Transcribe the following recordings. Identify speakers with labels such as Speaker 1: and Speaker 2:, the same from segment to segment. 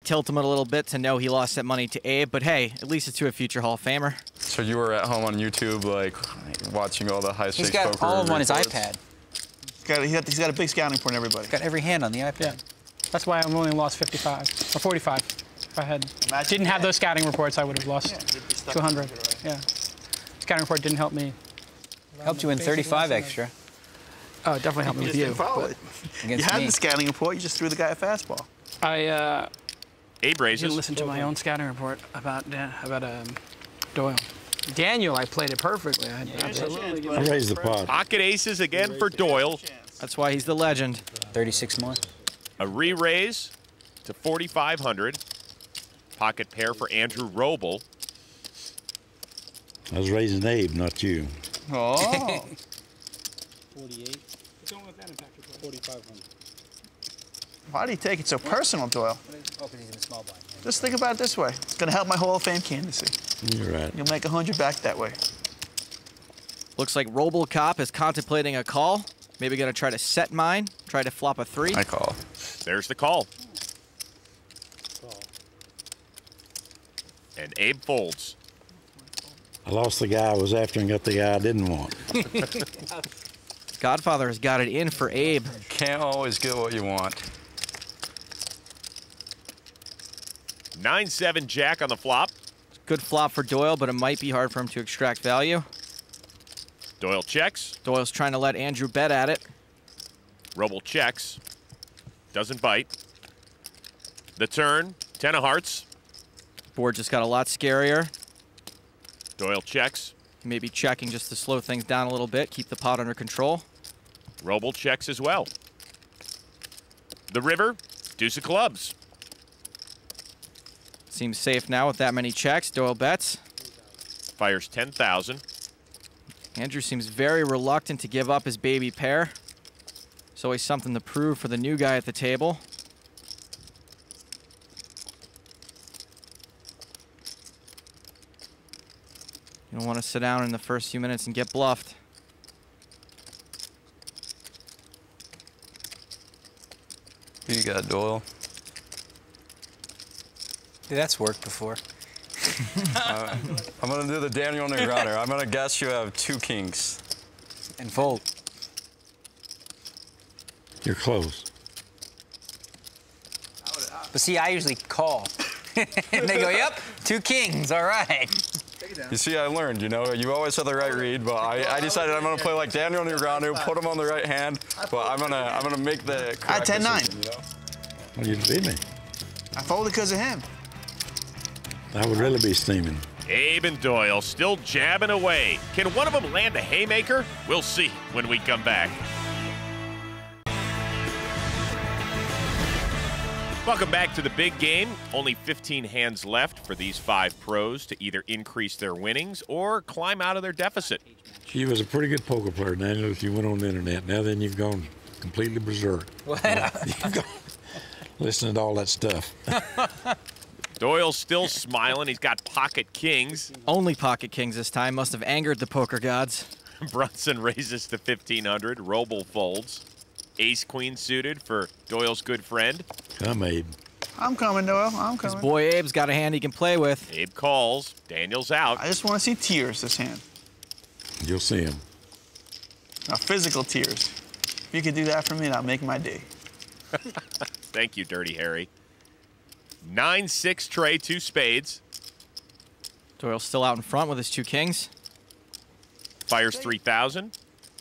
Speaker 1: tilt him a little bit to know he lost that money to Abe, but hey, at least it's to a future Hall of Famer.
Speaker 2: So you were at home on YouTube, like, watching all the high-stakes poker
Speaker 3: He's got all of them on his
Speaker 2: reports?
Speaker 3: iPad.
Speaker 4: He's got a big scouting report on everybody.
Speaker 3: He's got every hand on the iPad.
Speaker 5: Yeah. That's why I've only lost 55 or 45. If I didn't have those scouting reports, I would have lost 200. Yeah. Scouting report didn't help me.
Speaker 3: Helped you win 35 extra.
Speaker 5: Oh, it definitely helped me with you.
Speaker 4: You had the scouting report. You just threw the guy a fastball.
Speaker 6: Abe raises.
Speaker 5: Didn't listen to my own scouting report about Doyle. Daniel, I played it perfectly. I
Speaker 7: raised the pot.
Speaker 6: Pocket aces again for Doyle.
Speaker 1: That's why he's the legend.
Speaker 3: 36 more.
Speaker 6: A re-raise to 4,500. Pocket pair for Andrew Roble.
Speaker 7: I was raising Abe, not you.
Speaker 4: Oh.
Speaker 8: 48. Don't let that impact your play. 4,500.
Speaker 4: Why do you take it so personal, Doyle?
Speaker 3: Oh, because he's in the small blind.
Speaker 4: Just think about it this way. It's going to help my Hall of Fame candidacy.
Speaker 7: You're right.
Speaker 4: You'll make 100 back that way.
Speaker 1: Looks like Robocop is contemplating a call. Maybe going to try to set mine, try to flop a 3.
Speaker 2: I call.
Speaker 6: There's the call. And Abe folds.
Speaker 7: I lost the guy I was after and got the guy I didn't want.
Speaker 1: Godfather has got it in for Abe.
Speaker 2: Can't always get what you want.
Speaker 6: 9-7 jack on the flop.
Speaker 1: Good flop for Doyle, but it might be hard for him to extract value.
Speaker 6: Doyle checks.
Speaker 1: Doyle's trying to let Andrew bet at it.
Speaker 6: Roble checks. Doesn't bite. The turn, 10 of hearts.
Speaker 1: Board just got a lot scarier.
Speaker 6: Doyle checks.
Speaker 1: Maybe checking just to slow things down a little bit, keep the pot under control.
Speaker 6: Roble checks as well. The river, deuce of clubs.
Speaker 1: Seems safe now with that many checks. Doyle bets.
Speaker 6: Fires 10,000.
Speaker 1: Andrew seems very reluctant to give up his baby pair. There's always something to prove for the new guy at the table. You don't want to sit down in the first few minutes and get bluffed.
Speaker 2: Who you got, Doyle?
Speaker 3: Dude, that's worked before.
Speaker 2: I'm going to do the Daniel Negreanu. I'm going to guess you have 2 kings.
Speaker 3: And fold.
Speaker 7: You're close.
Speaker 3: But see, I usually call. And they go, yep, 2 kings, all right.
Speaker 2: You see, I learned, you know, you always have the right read, but I decided I'm going to play like Daniel Negreanu, put him on the right hand, but I'm gonna make the correct
Speaker 4: I had 10-9.
Speaker 2: decision, you know?
Speaker 7: Well, you beat me.
Speaker 4: I folded because of him.
Speaker 7: I would really be steaming.
Speaker 6: Abe and Doyle still jabbing away. Can one of them land a haymaker? We'll see when we come back. Welcome back to the big game. Only 15 hands left for these 5 pros to either increase their winnings or climb out of their deficit.
Speaker 7: She was a pretty good poker player, Daniel, if you went on the internet. Now then you've gone completely berserk.
Speaker 3: What?
Speaker 7: You've gone listening to all that stuff.
Speaker 6: Doyle's still smiling. He's got pocket kings.
Speaker 1: Only pocket kings this time. Must have angered the poker gods.
Speaker 6: Brunson raises to 1,500. Roble folds. Ace-queen suited for Doyle's good friend.
Speaker 7: Come, Abe.
Speaker 4: I'm coming, Doyle. I'm
Speaker 1: His
Speaker 4: coming.
Speaker 1: boy Abe's got a hand he can play with.
Speaker 6: Abe calls. Daniel's out.
Speaker 4: I just want to see tears this hand.
Speaker 7: You'll see him.
Speaker 4: Now, physical tears. If you could do that for me, that'll make my day.
Speaker 6: Thank you, Dirty Harry. 9-6 tray, 2 spades.
Speaker 1: Doyle's still out in front with his 2 kings.
Speaker 6: Fires 3,000.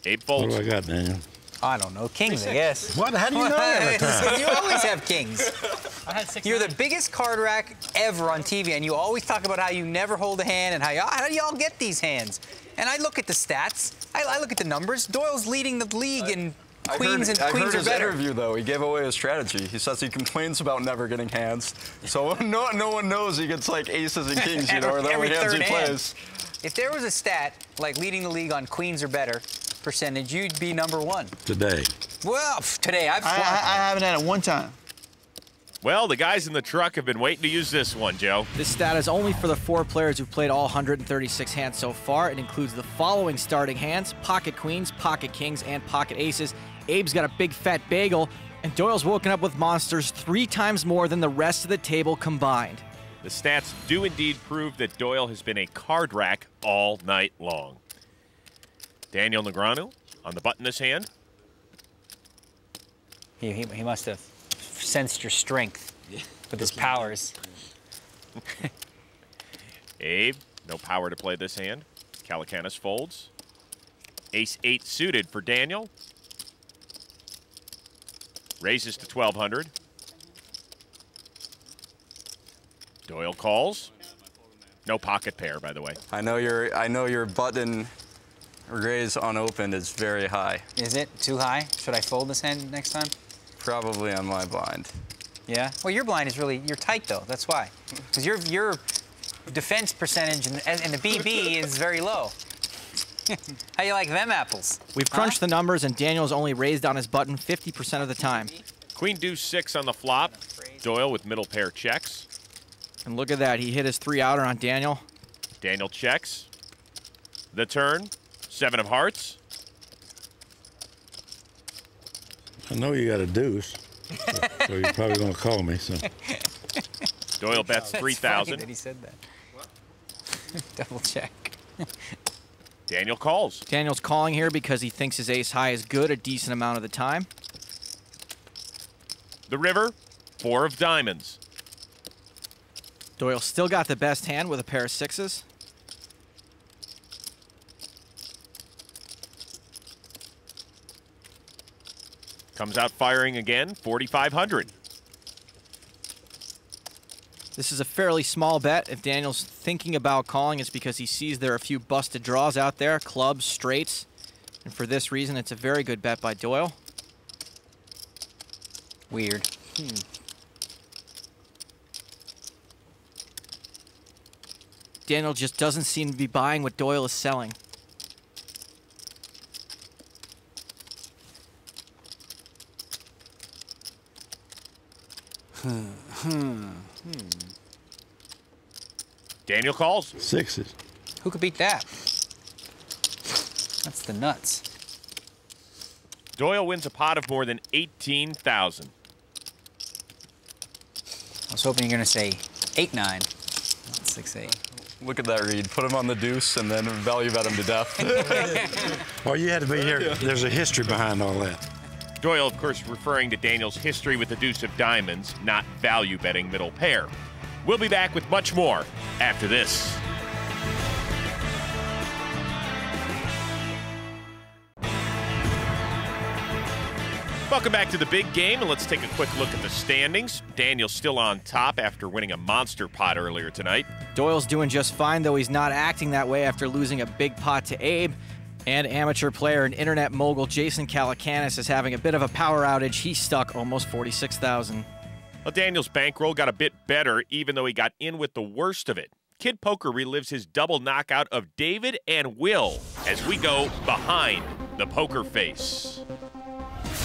Speaker 6: Abe
Speaker 7: What
Speaker 6: folds.
Speaker 7: do I got, Daniel?
Speaker 3: I don't know, kings, I guess.
Speaker 7: What? How do you know every time?
Speaker 3: You always have kings.
Speaker 5: I had 6.
Speaker 3: You're the biggest card rack ever on TV, and you always talk about how you never hold a hand and how do y'all get these hands? And I look at the stats. I look at the numbers. Doyle's leading the league in queens and
Speaker 2: I
Speaker 3: queens
Speaker 2: heard
Speaker 3: are
Speaker 2: his
Speaker 3: better.
Speaker 2: interview, though. He gave away his strategy. He says he complains about never getting hands. So no one knows he gets like aces and kings, you know, or the only hands he plays.
Speaker 3: If there was a stat like leading the league on queens or better percentage, you'd be #1.
Speaker 7: Today.
Speaker 3: Well, today I've
Speaker 4: I haven't had it one time.
Speaker 6: Well, the guys in the truck have been waiting to use this one, Joe.
Speaker 1: This stat is only for the 4 players who've played all 136 hands so far. It includes the following starting hands: pocket queens, pocket kings, and pocket aces. Abe's got a big fat bagel. And Doyle's woken up with monsters 3 times more than the rest of the table combined.
Speaker 6: The stats do indeed prove that Doyle has been a card rack all night long. Daniel Negreanu on the button this hand.
Speaker 3: He must have sensed your strength with his powers.
Speaker 6: Abe, no power to play this hand. Calacanis folds. Ace-8 suited for Daniel. Raises to 1,200. Doyle calls. No pocket pair, by the way.
Speaker 2: I know your button raise unopened is very high.
Speaker 3: Is it too high? Should I fold this hand next time?
Speaker 2: Probably on my blind.
Speaker 3: Yeah? Well, your blind is really, you're tight though, that's why. Because your defense percentage in the BB is very low. How you like them apples?
Speaker 1: We've crunched the numbers, and Daniel's only raised on his button 50% of the time.
Speaker 6: Queen deuce 6 on the flop. Doyle with middle pair checks.
Speaker 1: And look at that, he hit his 3-outer on Daniel.
Speaker 6: Daniel checks. The turn, 7 of hearts.
Speaker 7: I know you got a deuce, so you're probably going to call me. So
Speaker 6: Doyle bets 3,000.
Speaker 3: That he said that. Double check.
Speaker 6: Daniel calls.
Speaker 1: Daniel's calling here because he thinks his ace high is good a decent amount of the time.
Speaker 6: The river, 4 of diamonds.
Speaker 1: Doyle still got the best hand with a pair of 6s.
Speaker 6: Comes out firing again, 4,500.
Speaker 1: This is a fairly small bet. If Daniel's thinking about calling, it's because he sees there are a few busted draws out there, clubs, straights. And for this reason, it's a very good bet by Doyle.
Speaker 3: Weird.
Speaker 1: Daniel just doesn't seem to be buying what Doyle is selling.
Speaker 6: Daniel calls.
Speaker 7: 6s.
Speaker 3: Who could beat that? That's the nuts.
Speaker 6: Doyle wins a pot of more than 18,000.
Speaker 3: I was hoping you're going to say 8-9, not 6-8.
Speaker 2: Look at that read. Put him on the deuce and then value bet him to death.
Speaker 7: Well, you had to be here. There's a history behind all that.
Speaker 6: Doyle, of course, referring to Daniel's history with the deuce of diamonds, not value betting middle pair. We'll be back with much more after this. Welcome back to the big game, and let's take a quick look at the standings. Daniel's still on top after winning a monster pot earlier tonight.
Speaker 1: Doyle's doing just fine, though he's not acting that way after losing a big pot to Abe. And amateur player and internet mogul Jason Calacanis is having a bit of a power outage. He's stuck almost 46,000.
Speaker 6: Well, Daniel's bankroll got a bit better, even though he got in with the worst of it. Kid Poker relives his double knockout of David and Will as we go behind the poker face.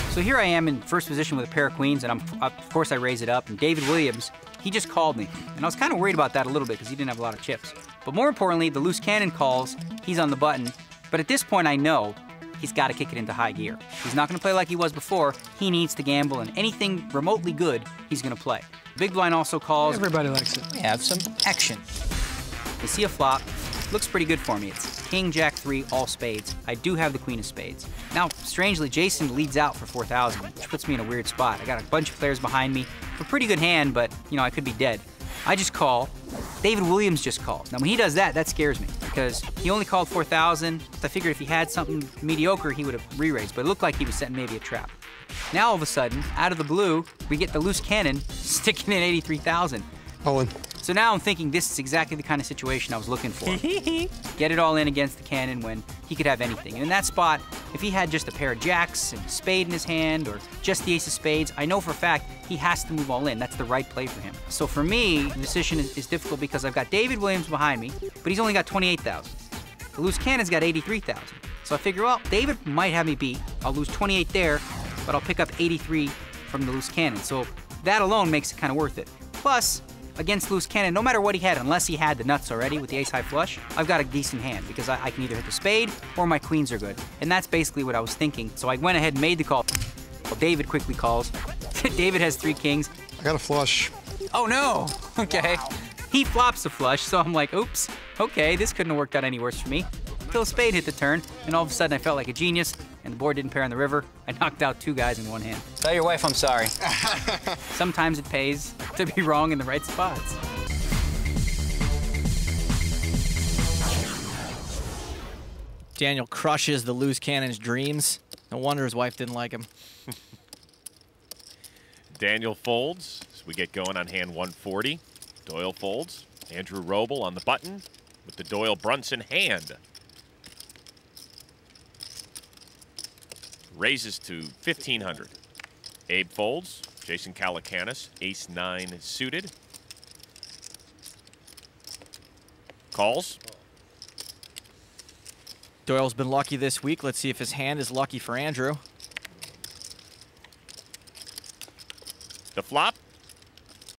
Speaker 9: So here I am in first position with a pair of queens, and of course I raise it up, and David Williams, he just called me. And I was kind of worried about that a little bit because he didn't have a lot of chips. But more importantly, the loose cannon calls, he's on the button. But at this point I know he's got to kick it into high gear. He's not going to play like he was before. He needs to gamble, and anything remotely good, he's going to play. Big blind also calls.
Speaker 5: Everybody likes it.
Speaker 3: We have some action.
Speaker 9: You see a flop. Looks pretty good for me. It's king, jack 3, all spades. I do have the queen of spades. Now, strangely, Jason leads out for 4,000, which puts me in a weird spot. I got a bunch of players behind me. A pretty good hand, but, you know, I could be dead. I just call. David Williams just called. Now, when he does that, that scares me because he only called 4,000. I figured if he had something mediocre, he would have re-raised, but it looked like he was setting maybe a trap. Now, all of a sudden, out of the blue, we get the loose cannon sticking in 83,000.
Speaker 10: All in.
Speaker 9: So now I'm thinking this is exactly the kind of situation I was looking for. Get it all in against the cannon when he could have anything. And in that spot, if he had just a pair of jacks and a spade in his hand or just the ace of spades, I know for a fact he has to move all in. That's the right play for him. So for me, the decision is difficult because I've got David Williams behind me, but he's only got 28,000. The loose cannon's got 83,000. So I figure, well, David might have me beat. I'll lose 28 there, but I'll pick up 83 from the loose cannon. So that alone makes it kind of worth it. Plus, against loose cannon, no matter what he had, unless he had the nuts already with the ace-high flush, I've got a decent hand because I can either hit the spade or my queens are good. And that's basically what I was thinking. So I went ahead and made the call. Well, David quickly calls. David has 3 kings.
Speaker 10: I got a flush.
Speaker 3: Oh, no. Okay.
Speaker 9: He flops the flush, so I'm like, oops, okay, this couldn't have worked out any worse for me. Until a spade hit the turn, and all of a sudden I felt like a genius, and the board didn't pair on the river. I knocked out 2 guys in one hand.
Speaker 3: Tell your wife I'm sorry.
Speaker 9: Sometimes it pays to be wrong in the right spots.
Speaker 1: Daniel crushes the loose cannon's dreams. No wonder his wife didn't like him.
Speaker 6: Daniel folds as we get going on hand 140. Doyle folds. Andrew Roble on the button with the Doyle Brunson hand. Raises to 1,500. Abe folds. Jason Calacanis, ace-9 suited. Calls.
Speaker 1: Doyle's been lucky this week. Let's see if his hand is lucky for Andrew.
Speaker 6: The flop.